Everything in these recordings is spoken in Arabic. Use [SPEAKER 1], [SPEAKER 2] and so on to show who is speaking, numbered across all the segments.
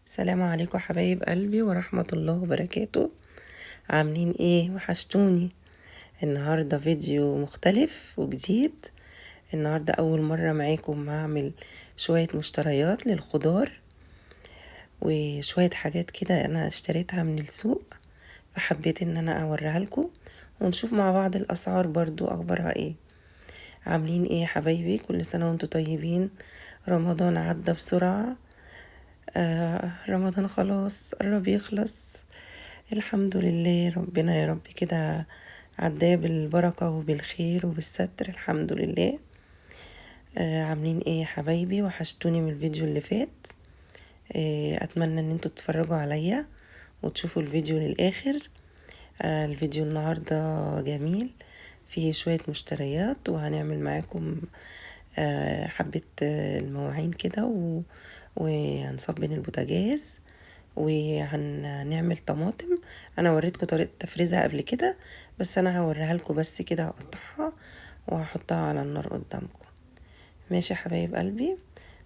[SPEAKER 1] السلام عليكم حبايب قلبي ورحمة الله وبركاته. عاملين ايه؟ وحشتوني. النهاردة فيديو مختلف وجديد. النهاردة اول مرة معاكم هعمل شوية مشتريات للخضار وشوية حاجات كده انا اشتريتها من السوق، فحبيت ان انا اوريها لكم ونشوف مع بعض الاسعار برضو اخبارها ايه. عاملين ايه يا حبايبي؟ كل سنة وانتم طيبين. رمضان عدى بسرعة. رمضان خلاص قرب يخلص. الحمد لله، ربنا يا رب كده عداه بالبركة وبالخير وبالستر، الحمد لله. عاملين ايه يا حبايبي؟ وحشتوني من الفيديو اللي فات. اتمنى ان انتوا تتفرجوا عليا وتشوفوا الفيديو للاخر. الفيديو النهاردة جميل، فيه شوية مشتريات وهنعمل معاكم حبة المواعين كده وهنصبن البوتاجاز وهنعمل طماطم. انا وريتكم طريقة تفريزها قبل كده، بس انا هوريها لكم بس كده، هقطعها وهحطها على النار قدامكم. ماشي يا حبايب قلبي.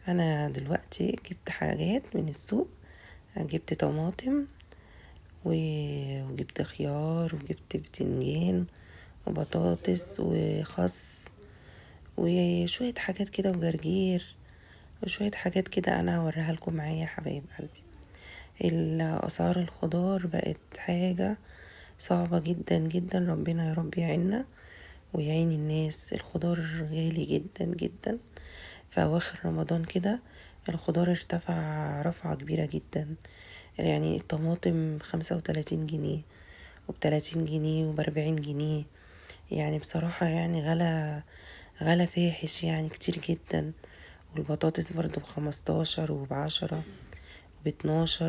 [SPEAKER 1] انا دلوقتي جبت حاجات من السوق، جبت طماطم وجبت خيار وجبت بتنجان وبطاطس وخس وشوية حاجات كده وجرجير وشوية حاجات كده انا هوريها لكم معايا يا حبايب قلبي. الأسعار الخضار بقت حاجة صعبة جدا جدا، ربنا يا رب يعيننا ويعين الناس. الخضار غالي جدا جدا. في أواخر رمضان كده الخضار ارتفع رفعة كبيرة جدا. يعني الطماطم ب35 جنيه وب30 جنيه وب40 جنيه. يعني بصراحة يعني غلا فاحش يعني كتير جدا. والبطاطس برضو ب15 وب10 وب12.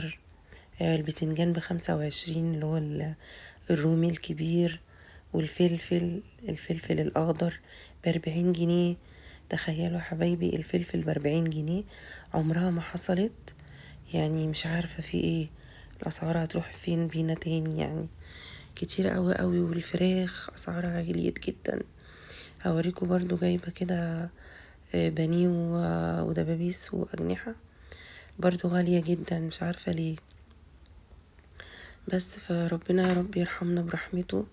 [SPEAKER 1] البتنجان ب25 اللي هو الرومي الكبير. الفلفل الأخضر ب40 جنيه. تخيلوا يا حبايبي الفلفل ب40 جنيه، عمرها ما حصلت. يعني مش عارفة في ايه، الأسعار هتروح فين بينا تاني يعني. كتير قوي قوي. والفراخ أسعارها غليت جدا. هوريكم برضو جايبة كده بانيه ودبابيس وأجنحة، برضو غالية جدا مش عارفة ليه. بس فربنا يا رب يرحمنا برحمته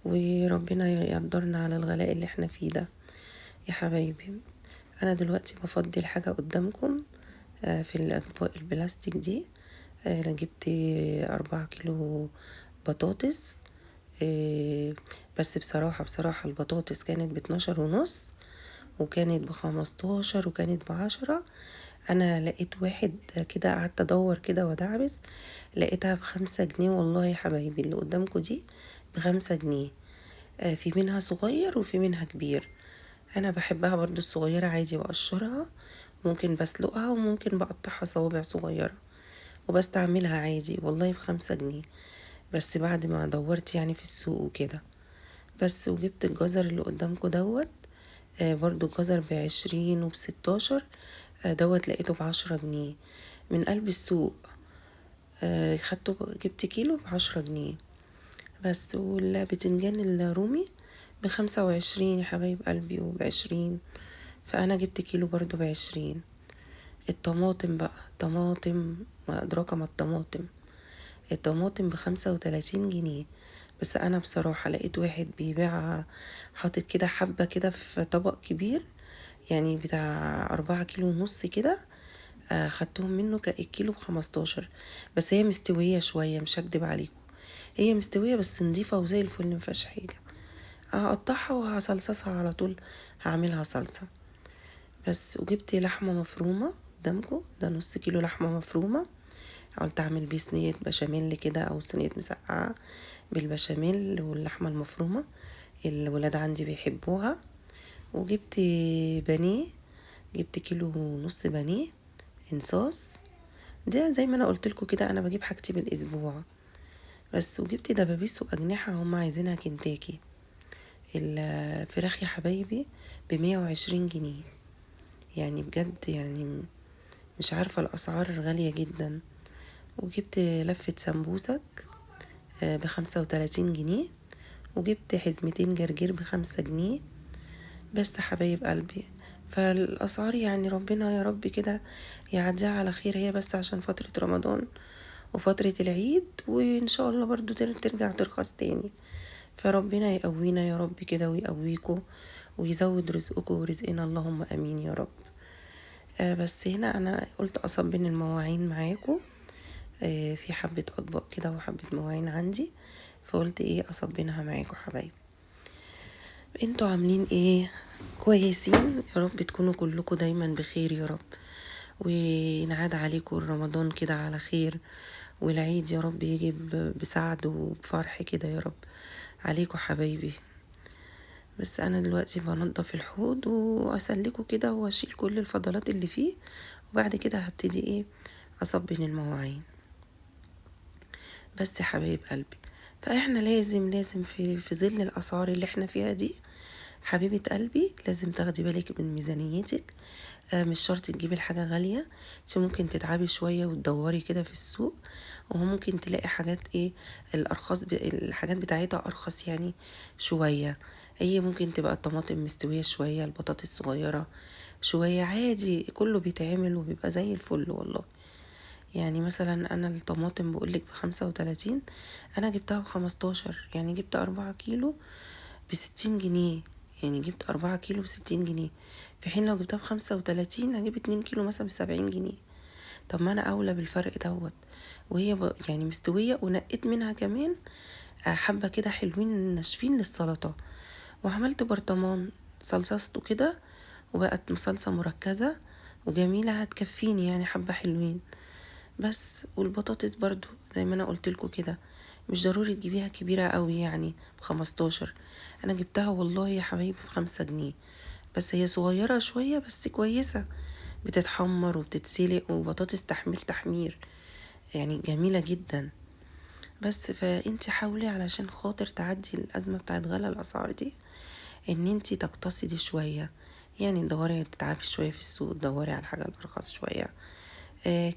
[SPEAKER 1] وربنا يقدرنا على الغلاء اللي احنا فيه ده يا حبايبي. انا دلوقتي بفضي الحاجة قدامكم في الاطباق البلاستيك دي. انا جبت 4 كيلو بطاطس. بس بصراحة البطاطس كانت ب12 ونص وكانت ب15 وكانت ب10. انا لقيت واحد كده، قعدت ادور كده ودعبس، لقيتها ب5 جنيه. والله يا حبايبي اللي قدامكم دي ب5 جنيه. في منها صغير وفي منها كبير. انا بحبها برضو الصغيرة عادي، بقشرها ممكن بسلقها وممكن بقطعها صوابع صغيرة وبستعملها عادي. والله ب5 جنيه، بس بعد ما دورت يعني في السوق وكده. بس وجبت الجزر اللي قدامكم دوت. برضو الجزر ب20 وب16. دوت لقيته ب10 جنيه من قلب السوق. خدته جبت كيلو ب10 جنيه بس. والبتنجان الرومي ب25 يا حبايب قلبي وب20. فأنا جبت كيلو برضو ب20. الطماطم بقى، طماطم ما أدراك ما الطماطم. الطماطم ب35 جنيه. بس أنا بصراحة لقيت واحد بيبيع حاطط كده حبة كده في طبق كبير، يعني بتاع 4 كيلو ونص كده. خدتهم منه الكيلو ب15. بس هي مستوية شوية، مش هكدب عليكم، هي مستوية بس نضيفة وزي الفل مفيهاش حاجة. هقطعها وهصلصها على طول، هعملها صلصة بس. وجبت لحمة مفرومة قدامكم، ده نص كيلو لحمة مفرومة. قلت اعمل بيه صينية بشاميل كده او صينية مسقعة بالبشاميل واللحمة المفرومة، الولاد عندي بيحبوها. وجبت بانيه، جبت كيلو ونص بانيه انصاص. ده زي ما انا قلت لكم كده، انا بجيب حاجتي بالاسبوع بس. وجبت دبابيس واجنحة هم عايزينها كنتاكي. الفراخ يا حبايبي ب120 جنيه. يعني بجد يعني مش عارفة، الأسعار غالية جدا. وجبت لفة سمبوسك ب35 جنيه. وجبت حزمتين جرجير ب5 جنيه بس حبايب قلبي. فالاسعار يعني ربنا يا رب كده يعديها على خير، هي بس عشان فترة رمضان وفترة العيد، وان شاء الله برضو ترجع ترخص تاني. فربنا يقوينا يا رب كده ويقويكم ويزود رزقكم ورزقنا، اللهم امين يا رب. بس هنا انا قلت اصبن المواعين معاكم. في حبة اطباق كده وحبة مواعين عندي، فقلت ايه اصبنها معاكم حبايب. انتوا عاملين ايه؟ كويسين يا رب، تكونوا كلكم دايما بخير يا رب، وينعاد عليكم رمضان كده على خير، والعيد يا رب يجي بسعد وبفرح كده يا رب عليكم حبايبي. بس انا دلوقتي بنضف الحوض واسلكه كده واشيل كل الفضلات اللي فيه، وبعد كده هبتدي ايه اصبن المواعين. بس يا حبايب قلبي، فاحنا لازم في ظل الاسعار اللي احنا فيها دي حبيبة قلبي لازم تاخدي بالك من ميزانيتك. مش شرط تجيبي الحاجة غالية، انت ممكن تتعبي شوية وتدوري كده في السوق، وممكن تلاقي حاجات ايه الارخص الحاجات بتاعتها ارخص يعني شوية. هي ممكن تبقى الطماطم مستوية شوية، البطاطس صغيرة شوية، عادي كله بيتعمل وبيبقى زي الفل والله. يعني مثلا انا الطماطم بقولك ب35، انا جبتها ب15، يعني جبت 4 كيلو ب60 جنيه. يعني جبت 4 كيلو ب60 جنيه، في حين لو جبتها ب35 هجيب 2 كيلو مثلا ب70 جنيه. طب ما انا اولى بالفرق دوت، وهي يعني مستوية ونقيت منها كمان حبة كده حلوين ناشفين للسلطة، وعملت برطمان صلصته كده وبقت صلصة مركزة وجميلة هتكفيني يعني حبة حلوين بس. والبطاطس برضو زي ما انا قلتلكوا كده مش ضروري تجيبيها كبيرة قوي يعني ب15، انا جبتها والله يا حبايبي ب5 جنيه، بس هي صغيرة شوية بس كويسة، بتتحمر وبتتسلق وبطاطس تحمير يعني جميلة جدا. بس فانتي حاولي علشان خاطر تعدي الأزمة بتاعت غلا الأسعار دي ان انتي تقتصدي شوية، يعني تدوري تتعبي شوية في السوق، تدوري على الحاجة الأرخص شوية.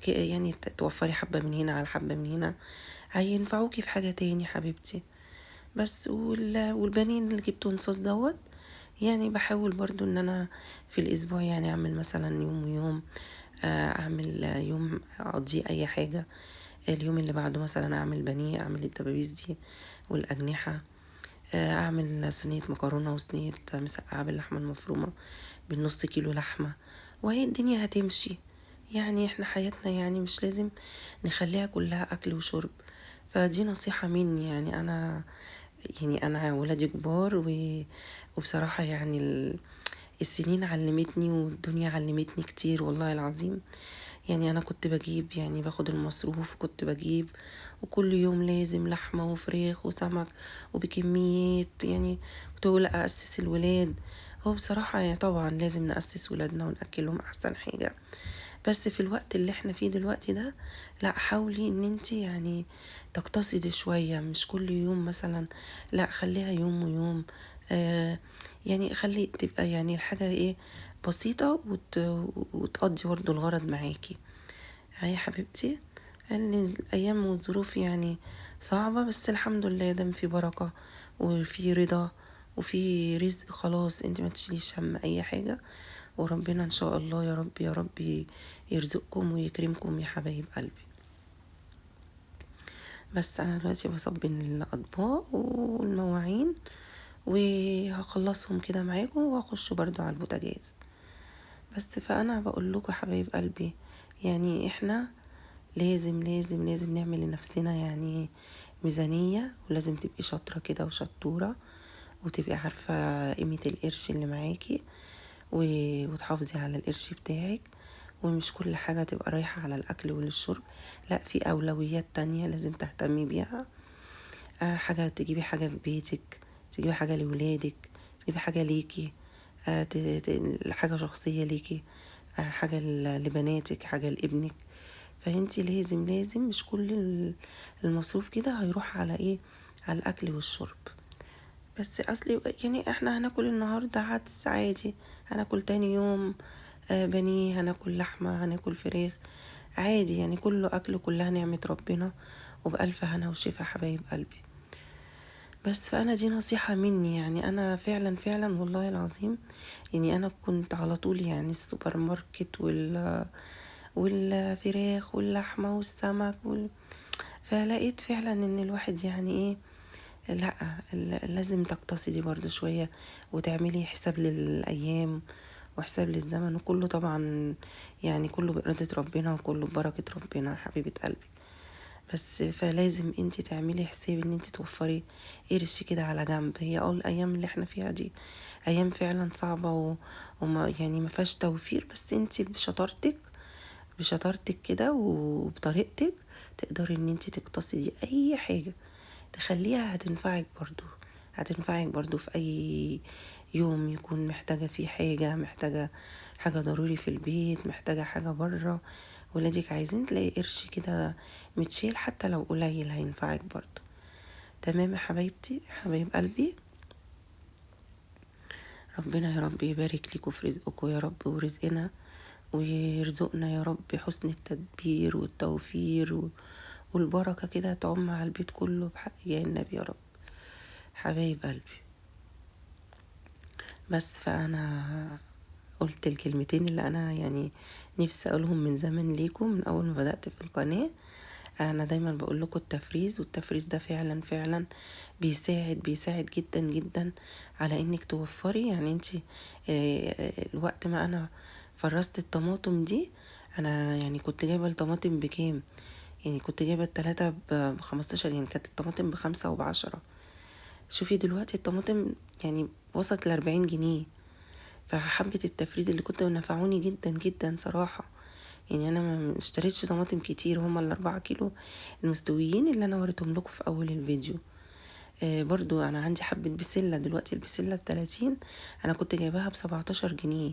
[SPEAKER 1] يعني توفري حبة من هنا على حبة من هنا هينفعوكي في حاجة تاني حبيبتي. بس والبنين اللي جبته نصوص دوت، يعني بحاول برضو ان انا في الاسبوع يعني اعمل مثلا يوم ويوم، اعمل يوم اقضيه اي حاجة، اليوم اللي بعده مثلا اعمل بانيه، اعمل الدبابيس دي والاجنحة، اعمل صينية مكرونة وصينية مسقعة باللحمة المفرومة بالنص كيلو لحمة، وهي الدنيا هتمشي. يعني احنا حياتنا يعني مش لازم نخليها كلها اكل وشرب. فدي نصيحة مني، يعني انا ولادي كبار وبصراحة يعني السنين علمتني والدنيا علمتني كتير والله العظيم. يعني انا كنت بجيب يعني باخد المصروف كنت بجيب، وكل يوم لازم لحمة وفراخ وسمك وبكميات، يعني كنت اقول اسس الولاد. هو بصراحة يعني طبعا لازم نأسس ولادنا ونأكلهم احسن حاجة، بس في الوقت اللي احنا فيه دلوقتي ده لا، حاولي ان انتي يعني تقتصدي شوية، مش كل يوم مثلا، لا خليها يوم ويوم. آه يعني خلي تبقى يعني الحاجة ايه بسيطة وتقضي برضه الغرض معاكي. هاي حبيبتي، ان الايام والظروف يعني صعبة، بس الحمد لله دام في بركة وفي رضا وفي رزق، خلاص انت ما تشيليش هم اي حاجة، وربنا ان شاء الله يا رب يا رب يرزقكم ويكرمكم يا حبايب قلبي. بس انا دلوقتي بصبن الاطباق والمواعين وهخلصهم كده معاكم وهخش برضو على البوتاجاز. بس فانا بقول لكم حبايب قلبي، يعني احنا لازم نعمل لنفسنا يعني ميزانية، ولازم تبقي شاطرة كده وشطورة وتبقي عارفة قيمة القرش اللي معاكي وتحافظي على القرش بتاعك، ومش كل حاجة تبقى رايحة على الأكل والشرب، لا في أولويات تانية لازم تهتمي بيها. حاجة تجيبي حاجة في بيتك، تجيبي حاجة لولادك، تجيبي حاجة ليكي، حاجة شخصية ليكي، حاجة لبناتك، حاجة لابنك. فانتي لازم مش كل المصروف كده هيروح على ايه على الاكل والشرب. بس اصلي يعني احنا هناكل النهارده عدس عادي، هناكل تاني يوم بانيه، هناكل لحمه، هناكل فراخ عادي، يعني كله اكل، كلها نعمه ربنا وبألف هنا وشفا حبايب قلبي. بس فانا دي نصيحة مني، يعني انا فعلا فعلا والله العظيم، يعني انا كنت على طول يعني السوبر ماركت والفراخ واللحمة والسمك فلقيت فعلا ان الواحد يعني ايه، لا، لازم تقتصدي برضو شوية وتعملي حساب للأيام وحساب للزمن، وكله طبعا يعني كله بإرادة ربنا وكله ببركة ربنا يا حبيبة قلبي. بس فلازم انتي تعملي حساب ان انتي توفري قرش كده على جنب. هي الايام اللي احنا فيها دي ايام فعلا صعبة وما يعني ما فيهاش توفير، بس انتي بشطارتك كده وبطريقتك تقدري ان انتي تقتصدي اي حاجة تخليها هتنفعك برضو في اي يوم يكون محتاجة فيه حاجة، محتاجة حاجة ضروري في البيت، محتاجة حاجة برا، ولادك عايزين تلاقي قرش كده متشيل حتى لو قليل هينفعك برضو. تمام يا حبايبتي حبايب قلبي، ربنا يا رب يبارك لكم في رزقكم يا رب ورزقنا، ويرزقنا يا رب حسن التدبير والتوفير والبركة كده تعم على البيت كله بحق يا النبي يا رب حبايب قلبي. بس فأنا قلت الكلمتين اللي أنا يعني نفسي أقولهم من زمان ليكم من أول ما بدأت في القناة. أنا دايما بقول لكم التفريز، والتفريز ده فعلا فعلا بيساعد جدا جدا على انك توفري. يعني انتي الوقت ما انا فرست الطماطم دي، انا يعني كنت جايبه الطماطم بكام؟ يعني كنت جايبه التلاتة ب15، يعني كانت الطماطم ب5 و10. شوفي دلوقتي الطماطم يعني وصلت ل40 جنيه. فحبة التفريز اللي كنت نفعوني جدا جدا صراحة. يعني انا ما اشتريتش طماطم كتير، هما ال4 كيلو المستويين اللي انا وريتهم لكم في اول الفيديو. برضو انا عندي حبة بسلة دلوقتي، البسلة ب30، انا كنت جايباها ب17 جنيه.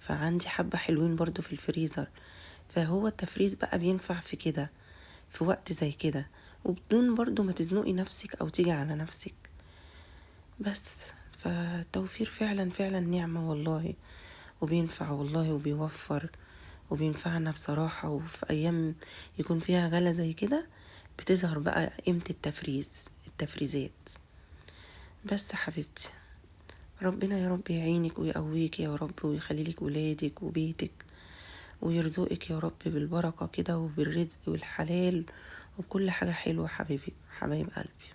[SPEAKER 1] فعندي حبة حلوين برضو في الفريزر. فهو التفريز بقى بينفع في كده، في وقت زي كده، وبدون برضو ما تزنقي نفسك او تيجي على نفسك. بس فالتوفير فعلا فعلا نعمة والله، وبينفع والله وبيوفر وبينفعنا بصراحة. وفي أيام يكون فيها غلا زي كده بتظهر بقى قيمة التفريزات. بس حبيبتي ربنا يا رب يعينك ويقويك يا رب، ويخليلك ولادك وبيتك، ويرزقك يا رب بالبركة كده وبالرزق والحلال وبكل حاجة حلوة حبايب قلبي.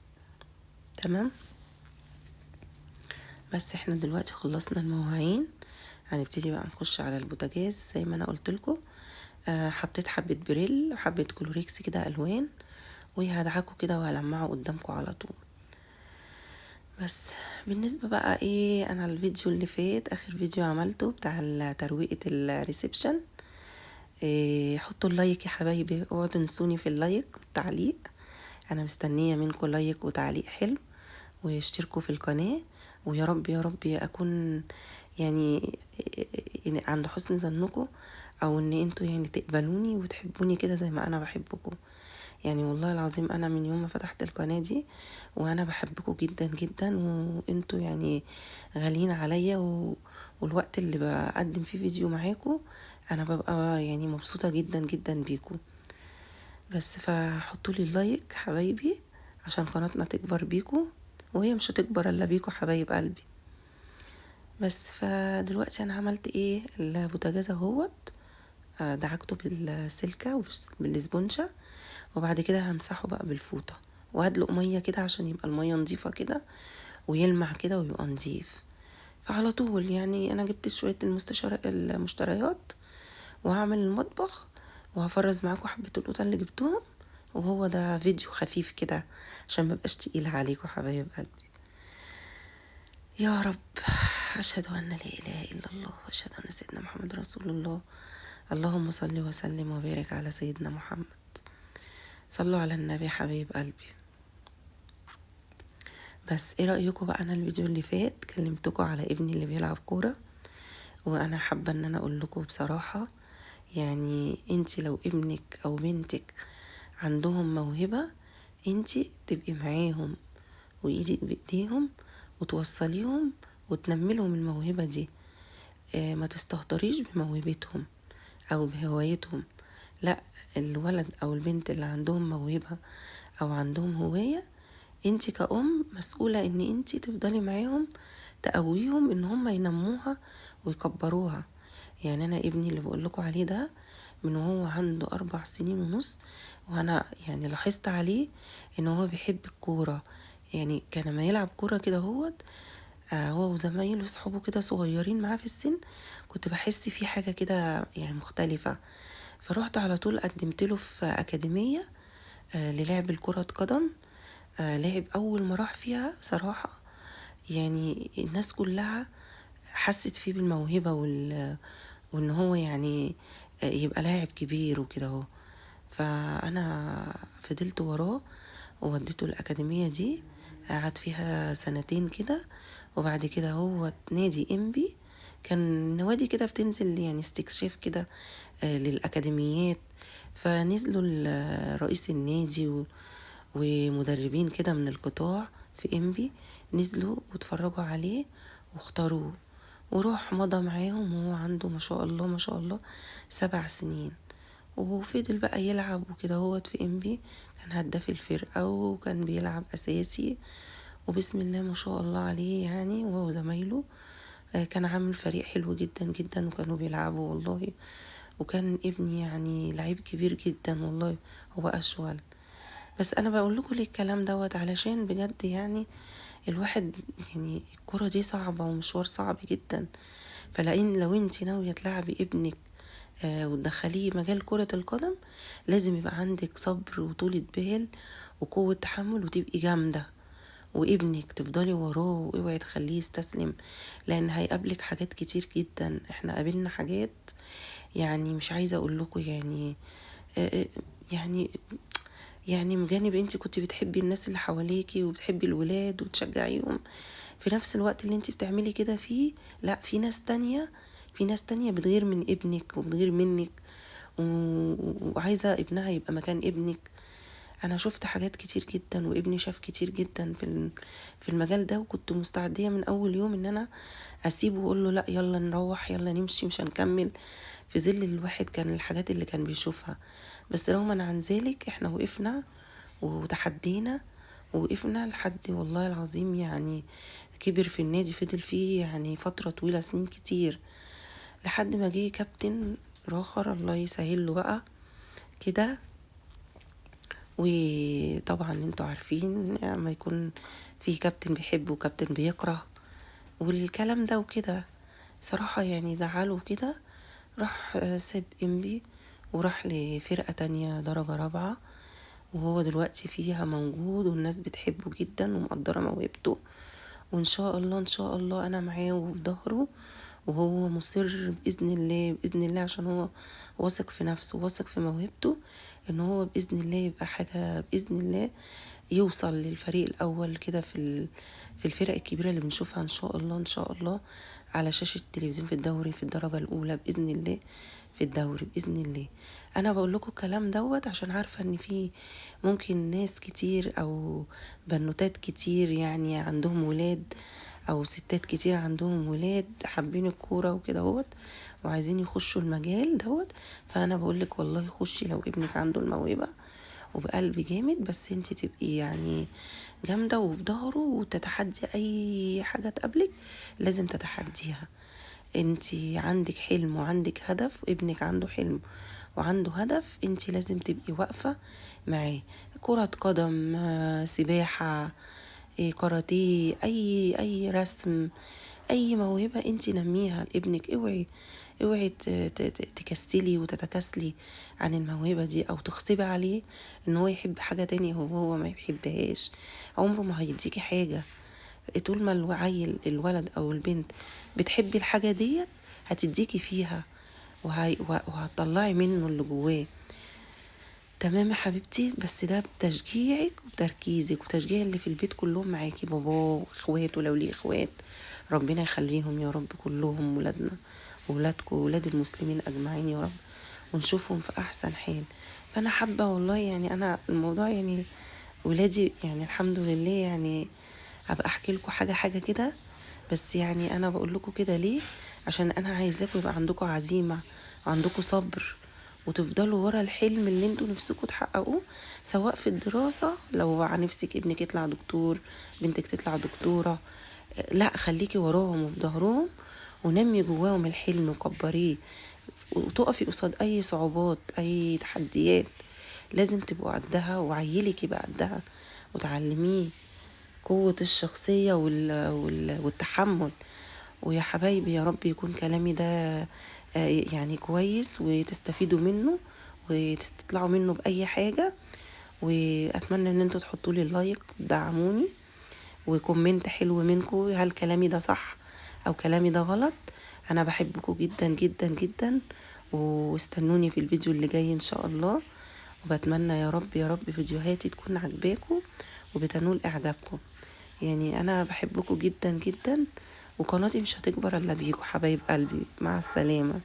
[SPEAKER 1] تمام. بس احنا دلوقتي خلصنا المواعين، هنبتدي بقى نخش على البوتاجاز زي ما انا قلت لكم. حطيت حبة بريل وحبة كلوريكس كده الوان، وهدعكوا كده وهلمعه قدامكم على طول. بس بالنسبة بقى ايه، انا الفيديو اللي فات اخر فيديو عملته بتاع ترويقة الريسبشن، حطوا اللايك يا حبايبي، اوعوا تنسوني في اللايك والتعليق. انا مستنية منكم لايك وتعليق حلو، واشتركوا في القناة. ويا رب يا رب اكون يعني عند حسن ظنكم، او ان انتوا يعني تقبلوني وتحبوني كده زي ما انا بحبكم. يعني والله العظيم انا من يوم ما فتحت القناة دي وانا بحبكم جدا جدا، وانتوا يعني غاليين عليا والوقت اللي بقدم فيه فيديو معاكم انا ببقى يعني مبسوطة جدا جدا بيكم. بس فحطوا لي اللايك حبايبي عشان قناتنا تكبر بيكم، وهي مش هتكبر الا بيكم حبايب قلبي. بس فدلوقتي انا عملت ايه، البوتاجاز اهوت دعكته بالسلكة وبالسبونشة، وبعد كده همسحه بقى بالفوطة وهدلق مية كده عشان يبقى المية نظيفة كده ويلمع كده ويبقى نظيف. فعلى طول يعني انا جبت شوية المشتريات وهعمل المطبخ، وهفرز معاكم حبة القطن اللي جبتهم. وهو ده فيديو خفيف كده عشان مبقاش تقيل عليكم حبايب قلبي. يا رب أشهد أن لا إله إلا الله وأشهد أن سيدنا محمد رسول الله. اللهم صل وسلم وبارك على سيدنا محمد. صلوا على النبي حبيب قلبي. بس ايه رأيكم بقى، انا الفيديو اللي فات كلمتكم على ابني اللي بيلعب كورة، وانا حابة ان انا اقول لكم بصراحة، يعني انتي لو ابنك او بنتك عندهم موهبة، انتي تبقي معاهم وايدك بايديهم وتوصليهم وتنملهم الموهبة دي. ما تستهتريش بموهبتهم او بهوايتهم، لا، الولد او البنت اللي عندهم موهبة او عندهم هواية انت كأم مسؤولة ان انت تفضلي معاهم، تقويهم ان هم ينموها ويكبروها. يعني انا ابني اللي بقول لكم عليه ده من وهو عنده 4 سنين ونص، وانا يعني لاحظت عليه ان هو بيحب الكورة. يعني كان لما يلعب كورة كده هو وزمايله صحابه كده صغيرين معاه في السن، كنت بحس فيه حاجة كده يعني مختلفة. فروحت على طول قدمت له في أكاديمية للعب الكرة قدم. لعب أول ما راح فيها صراحة، يعني الناس كلها حست فيه بالموهبة وإن هو يعني يبقى لاعب كبير وكده اهو. فأنا فضلت وراه ووديته الأكاديمية دي، قعد فيها سنتين كده. وبعد كده هو نادي إنبي، كان نوادي كده بتنزل يعني استكشاف كده للأكاديميات. فنزلوا رئيس النادي ومدربين كده من القطاع في إنبي، نزلوا واتفرجوا عليه واختاروه، وروح مضى معاهم وهو عنده ما شاء الله ما شاء الله 7 سنين. وفضل بقى يلعب وكده هو في إنبي، كان هداف الفرقة وكان بيلعب أساسي، وبسم الله ما شاء الله عليه يعني. وهو زمايله كان عامل فريق حلو جدا جدا وكانوا بيلعبوا والله. وكان ابني يعني لعيب كبير جدا والله، هو أشول. بس انا بقول لكم ليه الكلام دوت علشان بجد يعني الواحد يعني الكرة دي صعبة ومشوار صعب جدا. فلان لو انت ناوية تلعبي ابنك وتدخليه مجال كرة القدم، لازم يبقى عندك صبر وطولة بال وقوة تحمل وتبقي جامدة، وابنك تفضلي وراه واوعي تخليه يستسلم. لان هيقابلك حاجات كتير جدا، احنا قابلنا حاجات يعني مش عايزة اقول لكم يعني آه، آه، يعني يعني من جانب انت كنت بتحبي الناس اللي حواليكي وبتحبي الولاد وتشجعيهم، في نفس الوقت اللي انت بتعملي كده فيه لا، في ناس تانية بتغير من ابنك وبتغير منك وعايزة ابنها يبقى مكان ابنك. انا شفت حاجات كتير جدا وابني شاف كتير جدا في المجال ده، وكنت مستعدية من اول يوم ان انا اسيبه واقول له لا يلا نروح يلا نمشي مش هنكمل، في ظل الواحد كان الحاجات اللي كان بيشوفها. بس رغما عن ذلك احنا وقفنا وتحدينا ووقفنا لحد والله العظيم يعني كبر في النادي، فضل فيه يعني فترة طويلة سنين كتير، لحد ما جه كابتن راخر الله يسهل له بقى كده. وطبعا انتوا عارفين لما يكون في كابتن بيحب وكابتن بيكره والكلام ده وكده، صراحة يعني زعله كده. راح ساب انبي وراح لفرقة تانية درجة رابعة، وهو دلوقتي فيها موجود والناس بتحبه جدا ومقدرة موهبته. وان شاء الله ان شاء الله انا معاه وفي ظهره، وهو مصر بإذن الله بإذن الله عشان هو واثق في نفسه واثق في موهبته، ان هو بإذن الله يبقى حاجة بإذن الله، يوصل للفريق الأول كده في الفرق الكبيرة اللي بنشوفها ان شاء الله ان شاء الله على شاشة التلفزيون في الدوري في الدرجة الأولى بإذن الله، في الدوري بإذن الله. أنا بقول لكم الكلام دوت عشان عارفة إن في ممكن ناس كتير أو بنوتات كتير يعني عندهم ولاد أو ستات كتير عندهم ولاد حابين الكورة وكده هوت وعايزين يخشوا المجال دوت. فأنا بقولك والله خشي لو ابنك عنده الموهبة وبقلب جامد، بس انت تبقي يعني جامدة وفي ظهره وتتحدي أي حاجة تقابلك لازم تتحديها. انتي عندك حلم وعندك هدف، وابنك عنده حلم وعنده هدف، انتي لازم تبقي واقفة معاه. كرة قدم سباحة كاراتيه اي رسم، اي موهبة انتي نميها لابنك. اوعي تكسلي وتتكاسلي عن الموهبة دي او تغصبي عليه ان هو يحب حاجة تانية هو ما يحبهاش، عمره ما هيديكي حاجة. طول ما العيل الولد او البنت بتحبي الحاجة ديت هتديكي فيها وهتطلعي منه اللي جواه. تمام يا حبيبتي، بس ده بتشجيعك وتركيزك وتشجيع اللي في البيت كلهم معاكي، باباه واخواته لو ليه اخوات ربنا يخليهم يا رب كلهم، ولادنا وولادكم وولاد المسلمين اجمعين يا رب، ونشوفهم في احسن حال. فانا حابة والله يعني انا الموضوع يعني ولادي يعني الحمد لله يعني هبقى احكي لكم حاجة كده. بس يعني انا بقول لكم كده ليه؟ عشان انا عايزاكم يبقى عندكم عزيمة وعندكم صبر وتفضلوا ورا الحلم اللي انتوا نفسكوا تحققوه، سواء في الدراسة لو عن نفسك ابنك يطلع دكتور، بنتك تطلع دكتورة، لا خليكي وراهم وفي ظهرهم، ونمي جواهم الحلم وكبريه، وتقفي قصاد اي صعوبات اي تحديات لازم تبقوا قدها، وعيلك يبقى قدها وتعلميه قوة الشخصية والتحمل. ويا حبايبي يا رب يكون كلامي ده يعني كويس وتستفيدوا منه وتطلعوا منه بأي حاجة. وأتمنى ان انتوا تحطوا لي اللايك تدعموني، وكومنت حلو منكم هل كلامي ده صح او كلامي ده غلط. انا بحبكم جدا جدا جدا، واستنوني في الفيديو اللي جاي ان شاء الله. وبتمنى يا رب يا رب فيديوهاتي تكون عجباكم وبتنول اعجابكم. يعني انا بحبكم جدا جدا، وقناتي مش هتكبر الا بيكم حبايب قلبي. مع السلامة.